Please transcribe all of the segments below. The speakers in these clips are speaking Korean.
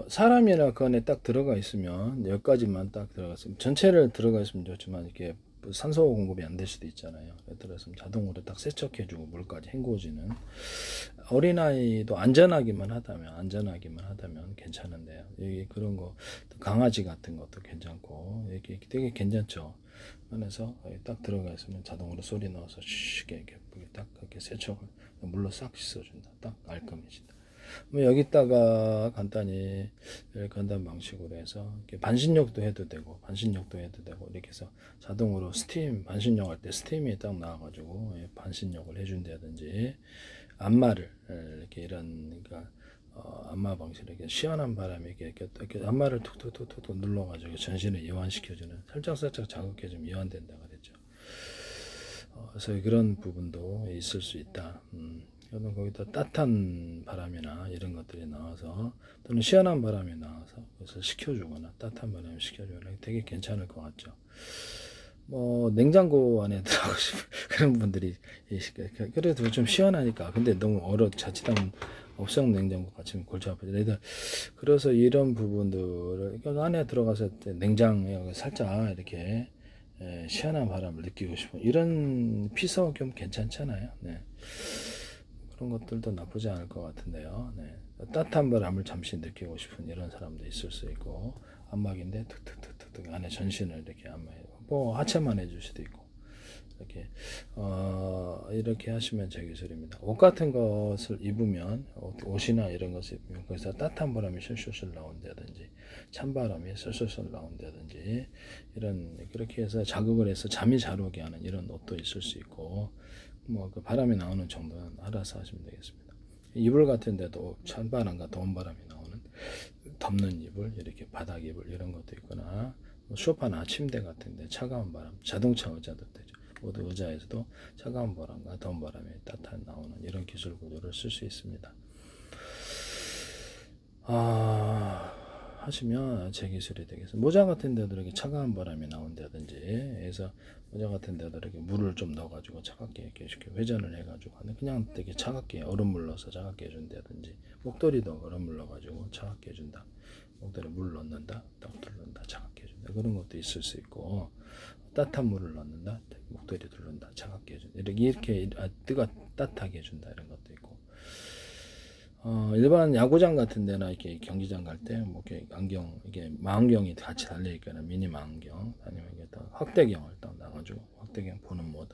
사람이나 그 안에 딱 들어가 있으면 여기까지만 딱 들어가 있으면 전체를 들어가 있으면 좋지만 이렇게 산소 공급이 안 될 수도 있잖아요. 예를 들어서 자동으로 딱 세척해주고 물까지 헹궈지는 어린아이도 안전하기만 하다면 괜찮은데요. 여기 그런 거 강아지 같은 것도 괜찮고 이게 되게 괜찮죠. 그래서 딱 들어가 있으면 자동으로 소리 넣어서 쉽게 이렇게 딱 그렇게 세척을 물로 싹 씻어준다. 딱 깔끔해진다. 여기다가 간단히 간단 방식으로 해서 반신욕도 해도 되고 이렇게 해서 자동으로 스팀 반신욕 할 때 스팀이 딱 나와가지고 반신욕을 해준다든지 안마를 이렇게 이런 그러니까 안마 방식 이렇게 시원한 바람이 이렇게 안마를 툭툭툭툭 눌러가지고 전신을 이완시켜주는 살짝 자극해주면 이완된다 그랬죠. 그래서 그런 부분도 있을 수 있다. 또는 거기다 따뜻한 바람이나 이런 것들이 나와서 또는 시원한 바람이 나와서 그래서 식혀주거나 따뜻한 바람이 식혀주거나 되게 괜찮을 것 같죠. 뭐 냉장고 안에 들어가고 싶은 그런 분들이 그래도 좀 시원하니까 근데 너무 자칫하면 업성 냉장고 같이 골치 아프죠. 그래서 이런 부분들을 안에 들어가서 냉장에 살짝 이렇게 시원한 바람을 느끼고 싶은 이런 피서 겸 괜찮잖아요. 네. 그런 것들도 나쁘지 않을 것 같은데요. 네. 따뜻한 바람을 잠시 느끼고 싶은 이런 사람도 있을 수 있고 안마기인데 툭툭툭툭 안에 전신을 이렇게 안마해 뭐 하체만 해줄 수도 있고 이렇게 하시면 제 기술입니다. 옷 같은 것을 입으면 옷이나 이런 것을 입으면 거기서 따뜻한 바람이 술술 나온다든지 찬바람이 술술 나온다든지 이런 그렇게 해서 자극을 해서 잠이 잘 오게 하는 이런 옷도 있을 수 있고 뭐 그 바람이 나오는 정도는 알아서 하시면 되겠습니다. 이불 같은 데도 찬바람과 더운 바람이 나오는 덮는 이불 이렇게 바닥 이불 이런 것도 있거나 소파나 침대 같은 데 차가운 바람 자동차 의자도 되죠. 모두 의자에서도 차가운 바람과 더운 바람이 따뜻한 나오는 이런 기술 구조를 쓸 수 있습니다. 하시면 제 기술이 되겠습니다. 모자 같은 데도 이렇게 차가운 바람이 나온다든지 해서 모자 같은 데도 이렇게 물을 좀 넣어가지고 차갑게 이렇게 회전을 해가지고 그냥 되게 차갑게 얼음물 넣어서 차갑게 해준다든지 목도리도 얼음물 넣어가지고 차갑게 해준다. 목도리 물 넣는다, 딱 둘른다, 차갑게 해준다. 그런 것도 있을 수 있고 따뜻한 물을 넣는다, 목도리 둘른다, 차갑게 해준다. 이렇게 따뜻하게 해준다 이런 것도 있고. 일반 야구장 같은 데나 이렇게 경기장 갈 때 뭐 이렇게 안경 이게 망원경이 같이 달려 있거나 미니 망원경 아니면 이게 딱 확대경을 딱 놔가지고 확대경 보는 모드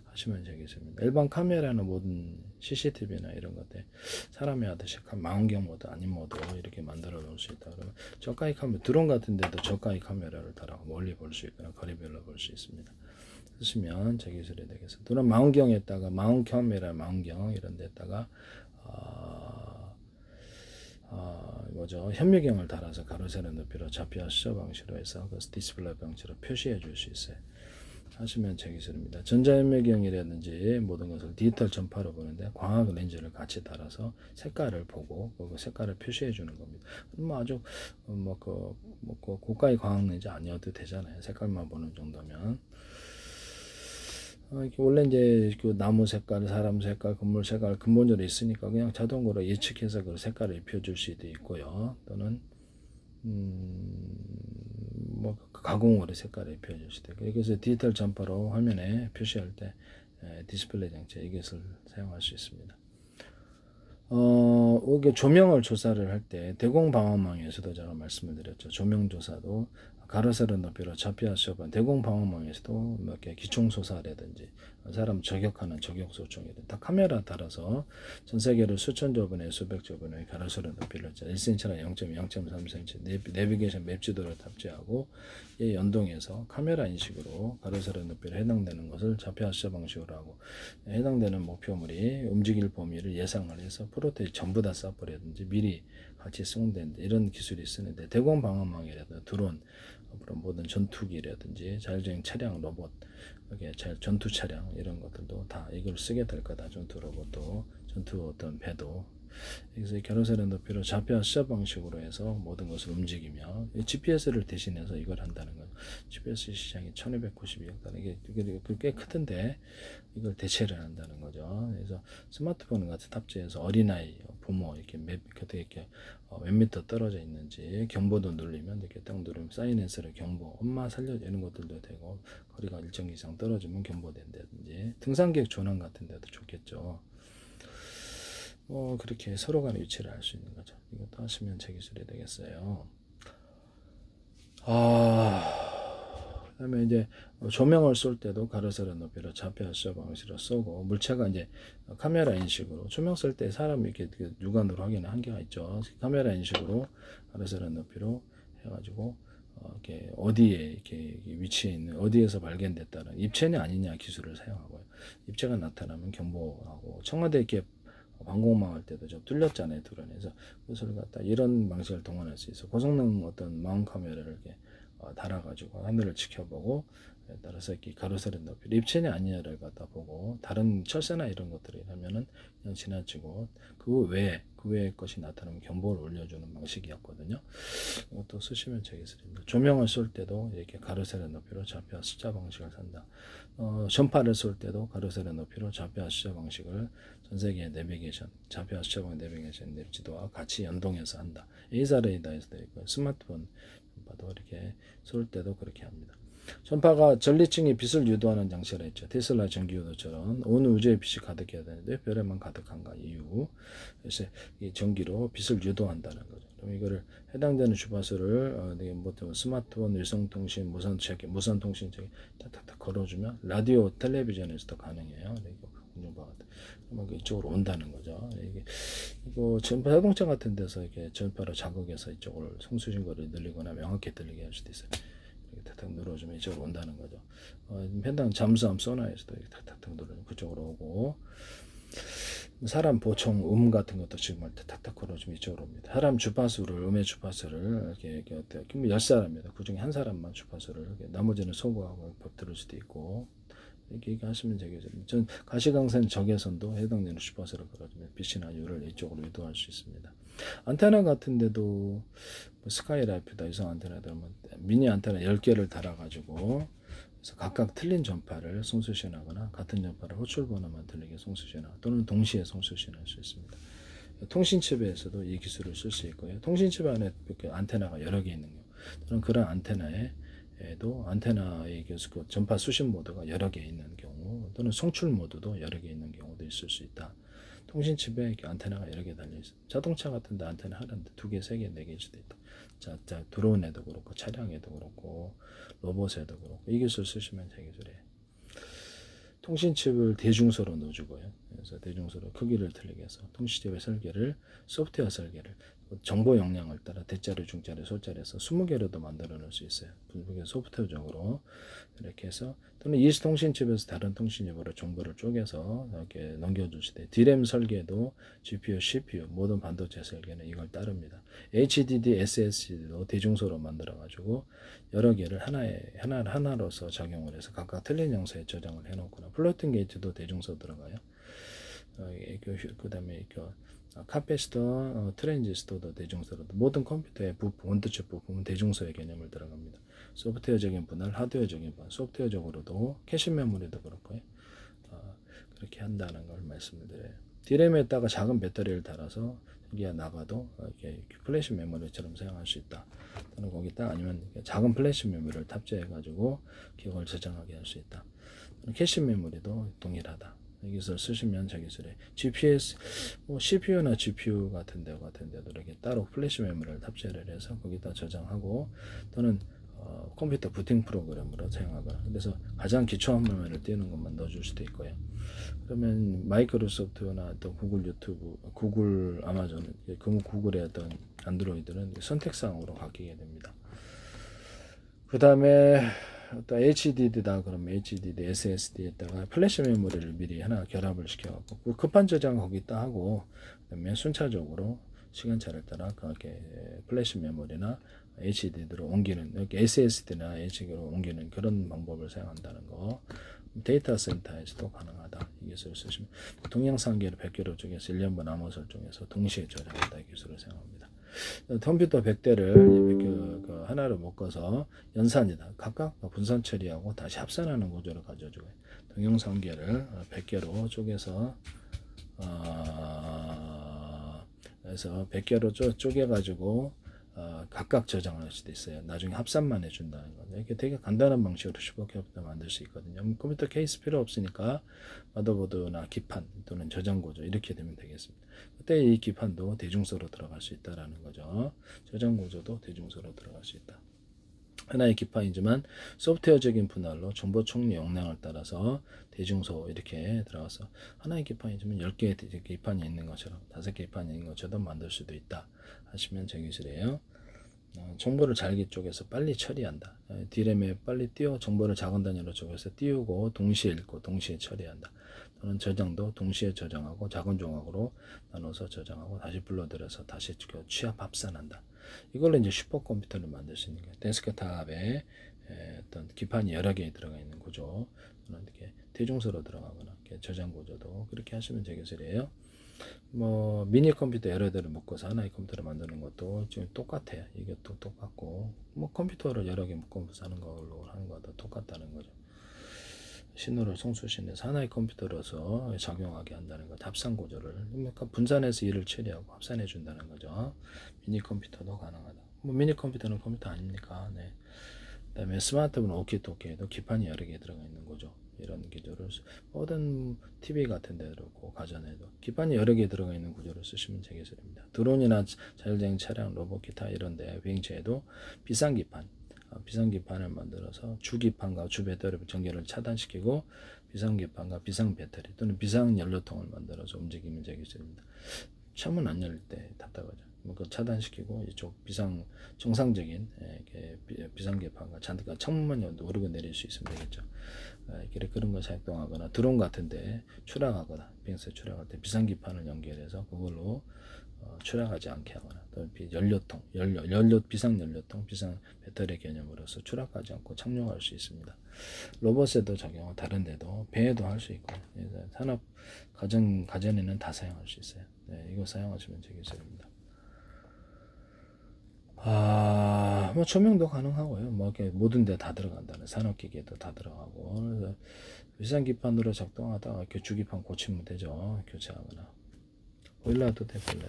하시면 되겠습니다. 일반 카메라는 모든 CCTV나 이런 것들 사람이 하듯이 망원경 모드 아닌 모드 이렇게 만들어 놓을 수 있다. 그러면 저가의 카메라 드론 같은 데도 저가의 카메라를 달아 멀리 볼 수 있거나 거리별로 볼 수 있습니다. 쓰시면 제 기술이 되겠습니다. 또는 망원경에다가 망원카메라 망원경 이런 데다가 현미경을 달아서 가로 세로 높이로 좌표 수저 방식으로 해서 그 디스플레이 방식으로 표시해 줄 수 있어요. 하시면 제 기술입니다. 전자현미경이라든지 모든 것을 디지털 전파로 보는데 광학 렌즈를 같이 달아서 색깔을 보고 그 색깔을 표시해 주는 겁니다. 뭐 아주 고가의 광학 렌즈 아니어도 되잖아요. 색깔만 보는 정도면. 원래 이제 그 나무 색깔, 사람 색깔, 건물 색깔 근본적으로 있으니까 그냥 자동으로 예측해서 그 색깔을 입혀줄 수도 있고요. 또는 뭐 가공으로 색깔을 입혀줄 수도 있고. 그래서 디지털 전파로 화면에 표시할 때 디스플레이 장치 이것을 사용할 수 있습니다. 이게 조명을 조사를 할 때 대공방어망에서도 제가 말씀을 드렸죠. 조명 조사도 가로 세로 높이로 좌표와 수업은 대공방어망에서도 몇 개 기총소사라든지 사람 저격하는 저격소총이든 다 카메라 따라서 전 세계를 수천 조분의 수백 조분의 가로 세로 높이를 1cm나 0.3cm 내비게이션 맵 지도를 탑재하고 이 연동해서 카메라 인식으로 가로 세로 높이로 해당되는 것을 좌표와 수업 방식으로 하고 해당되는 목표물이 움직일 범위를 예상을 해서 프로테인 전부 다 쏴버리든지 미리 같이 승된 이런 기술이 쓰는데 대공방어망이라든지 드론 모든 전투기라든지 자율주행 차량 로봇 전투 차량 이런 것들도 다 이걸 쓰게 될 거다. 전투 로봇도 전투 어떤 배도 여기서 가로세로 높이로 좌표와 수자 방식으로 해서 모든 것을 움직이며 GPS를 대신해서 이걸 한다는 거죠. GPS 시장이 1292억 달러, 이게 꽤 크던데 이걸 대체를 한다는 거죠. 그래서 스마트폰 같은 탑재해서 어린아이, 부모 이렇게 이렇게 몇 미터 떨어져 있는지 경보도 눌리면 이렇게 딱 누르면 사이렌서를 경보, 엄마 살려 이런 것들도 되고, 거리가 일정 이상 떨어지면 경보된다든지, 등산객 조난 같은 데도 좋겠죠. 그렇게 서로 간의 위치를 알 수 있는 거죠. 이것도 하시면 제 기술이 되겠어요. 그다음에 이제 조명을 쏠 때도 가로세로 높이로 좌표 수자 방식으로 쏘고, 물체가 이제 카메라 인식으로, 조명 쓸 때 사람이 이렇게 육안으로 하기는 한계가 있죠. 카메라 인식으로 가로세로 높이로 해가지고 이렇게 어디에 이렇게 위치해 있는, 어디에서 발견됐다는 입체냐 아니냐 기술을 사용하고요. 입체가 나타나면 경보하고, 청와대 이렇게 방공망 할 때도 좀 뚫렸잖아요, 드론에서. 그것을 갖다 이런 방식을 동원할 수 있어. 고성능 어떤 마운 카메라를 이렇게 달아가지고 하늘을 지켜보고, 따라서 이렇게 가로세로 높이 입체냐 아니냐를 갖다 보고, 다른 철새나 이런 것들이 하면은 그냥 지나치고, 그 외의 것이 나타나면 경보를 올려주는 방식이었거든요. 이것도 쓰시면 되겠습니다. 조명을 쏠 때도 이렇게 가로세로 높이로 좌표와 숫자 방식을 산다. 전파를 쏠 때도 가로세로 높이로 좌표와 숫자 방식을 전 세계 내비게이션, 좌표와 숫자 방식 내비게이션 냅지도와 같이 연동해서 한다. 에이사 레이더에서도 있고, 스마트폰 전파도 이렇게 쏠 때도 그렇게 합니다. 전파가 전리층이 빛을 유도하는 장치라 했죠. 테슬라 전기유도처럼 온 우주에 빛이 가득해야 되는데 별에만 가득한가 이유. 그래서 이 전기로 빛을 유도한다는 거죠. 그럼 이거를 해당되는 주파수를 스마트폰, 위성통신, 무선통신 쪽에 탁탁탁 걸어주면 라디오, 텔레비전에서도 가능해요. 그러면 이쪽으로 온다는 거죠. 이거 전파 자동차 같은 데서 이렇게 전파로 자극해서 이쪽으로 송수신거리를 늘리거나 명확히 들리게 할 수도 있어요. 탁탁 눌러주면 이쪽으로 온다는 거죠. 해당 잠수함 소나에서도 이렇게 탁탁탁 누르면 그쪽으로 오고, 사람 보총 같은 것도 지금 탁탁탁 걸어주면 이쪽으로 옵니다. 사람 주파수를, 음의 주파수를 이렇게 10사람입니다. 그 중에 한 사람만 주파수를, 이렇게 나머지는 소거하고 들을 수도 있고, 이렇게 하시면 되겠죠. 전 가시광선 적외선도 해당되는 주파수를 걸어주면 빛이나 유를 이쪽으로 유도할 수 있습니다. 안테나 같은 데도 스카이라이프다, 유성 안테나들 미니 안테나 10개를 달아가지고, 그래서 각각 틀린 전파를 송수신하거나 같은 전파를 호출 번호만 들리게 송수신하거나 또는 동시에 송수신할 수 있습니다. 통신칩에서도 이 기술을 쓸 수 있고요. 통신칩 안에 안테나가 여러 개 있는 경우, 또는 그런 안테나에도 안테나의 전파 수신 모드가 여러 개 있는 경우, 또는 송출 모드도 여러 개 있는 경우도 있을 수 있다. 통신칩에 이렇게 안테나가 여러 개 달려있어. 자동차 같은 데 안테나 하나인데 2개, 3개, 4개일 수도 있다. 자, 드론에도 그렇고, 차량에도 그렇고, 로봇에도 그렇고, 이 기술 쓰시면 제 기술이에요. 통신칩을 대중소로 넣어주고요. 그래서 대중소로 크기를 틀리게 해서 통신칩의 설계를, 소프트웨어 설계를 정보 용량을 따라 대자리, 중자리, 소자리에서 20개로도 만들어 놓을 수 있어요. 소프트웨어적으로 이렇게 해서, 또는 이 통신칩에서 다른 통신칩으로 정보를 쪼개서 이렇게 넘겨줄 수 있어요. D램 설계도 GPU, CPU 모든 반도체 설계는 이걸 따릅니다. HDD, SSD도 대중소로 만들어 가지고 여러 개를 하나로서 작용을 해서 각각 틀린 형태에 저장을 해놓거나, 플로팅 게이트도 대중소 들어가요. 그 다음에 카패시터, 트랜지스터도 대중소로, 모든 컴퓨터의 부품, 원투칩 부품은 대중소의 개념을 들어갑니다. 소프트웨어적인 분할, 하드웨어적인 분할, 소프트웨어적으로도 캐시 메모리도 그렇고요. 그렇게 한다는 걸 말씀을 드려요. D램에다가 작은 배터리를 달아서 여기가 나가도 이렇게 플래시 메모리처럼 사용할 수 있다. 또는 거기다 아니면 작은 플래시 메모리를 탑재해가지고 기억을 저장하게 할 수 있다. 캐시 메모리도 동일하다. 이 기술 쓰시면 저 기술에 GPS, CPU나 GPU 같은 데도 이렇게 따로 플래시 메모리를 탑재를 해서 거기다 저장하고, 또는 컴퓨터 부팅 프로그램으로 사용하거나, 그래서 가장 기초한 화면을 띄우는 것만 넣어줄 수도 있고요. 그러면 마이크로소프트나 또 구글 유튜브, 구글 아마존, 구글의 어떤 안드로이드는 선택사항으로 바뀌게 됩니다. 그 다음에 또 HDD다 그러면 HDD, SSD에다가 플래시 메모리를 미리 하나 결합을 시켜갖고 급한 저장 거기다 하고, 그다음에 순차적으로 시간차를 따라 그렇게 플래시 메모리나 HDD로 옮기는, 이렇게 SSD나 HDD로 옮기는 그런 방법을 사용한다는 거. 데이터 센터에서도 가능하다. 이 기술을 쓰시면 동영상 한 개를 100개로 쪼개서 1년분 암호 설정해서 동시에 저장한다. 이 기술을 사용합니다. 컴퓨터 100대를 하나로 묶어서 연산이다. 각각 분산 처리하고 다시 합산하는 구조를 가져주고 동영상 한 개를 100개로 쪼개서 그래서 100개로 쪼개가지고 각각 저장할 수도 있어요. 나중에 합산만 해준다는 거죠. 이게 되게 간단한 방식으로 쉽게 만들 수 있거든요. 컴퓨터 케이스 필요 없으니까 마더보드나 기판 또는 저장 구조 이렇게 되면 되겠습니다. 그때 이 기판도 대중소로 들어갈 수 있다라는 거죠. 저장 구조도 대중소로 들어갈 수 있다. 하나의 기판이지만 소프트웨어적인 분할로 정보 총리 용량을 따라서 대중소 이렇게 들어가서 하나의 기판이지만 10개의 기판이 있는 것처럼 5개 기판이 있는 것처럼 만들 수도 있다 하시면 제 기술이에요. 정보를 잘게 쪼개서 빨리 처리한다. D램에 빨리 정보를 작은 단위로 쪼개서 띄우고 동시에 읽고 동시에 처리한다. 또는 저장도 동시에 저장하고 작은 조각으로 나눠서 저장하고 다시 불러들여서 다시 취합 합산한다. 이걸로 이제 슈퍼컴퓨터를 만들 수 있는 거예요. 데스크탑에 어떤 기판이 여러 개 들어가 있는 구조, 이렇게 대중소로 들어가거나 이렇게 저장 구조도 그렇게 하시면 제 기술이에요. 미니 컴퓨터 여러 대를 묶어서 하나의 컴퓨터를 만드는 것도 지금 똑같아요. 이것도 똑같고, 컴퓨터를 여러 개 묶어서 하는 걸로 하는 것도 똑같다는 거죠. 신호를 송수신해서 하나의 컴퓨터로서 작용하게 한다는 것, 합산 구조를 분산해서 일을 처리하고 합산해 준다는 거죠. 미니 컴퓨터도 가능하다. 미니 컴퓨터는 컴퓨터 아닙니까? 네. 그다음에 스마트폰 오키토키에도 기판이 여러 개 들어가 있는 거죠. 이런 기조를 모든 TV 같은 데도 그렇고 가전에도 기판이 여러 개 들어가 있는 구조를 쓰시면 되겠습니다. 드론이나 자율주행 차량, 로봇, 기타 이런 데 비행체에도 비상기판을 만들어서 주기판과 주배터리 전기를 차단시키고 비상기판과 비상배터리 또는 비상연료통을 만들어서 움직이면 되겠습니다. 창문 안 열릴 때 답답하죠. 그걸 차단시키고 이쪽 정상적인 비상기판과 창문만 오르고 내릴 수 있으면 되겠죠. 그런 걸 작동하거나 드론 같은데 추락하거나 비행사 추락할 때 비상기판을 연결해서 그걸로 추락하지 않게 하거나 또 연료통, 비상연료통, 비상배터리 개념으로서 추락하지 않고 착륙할 수 있습니다. 로봇에도 적용하고 다른 데도 배에도 할 수 있고 산업 가전에는 다 사용할 수 있어요. 네, 이거 사용하시면 되겠습니다. 조명도 가능하고요. 모든 데 다 들어간다는 산업기계도 다 들어가고 비상기판으로 작동하다가 주기판 고치면 되죠. 교체하거나 보일러도 돼, 보일러.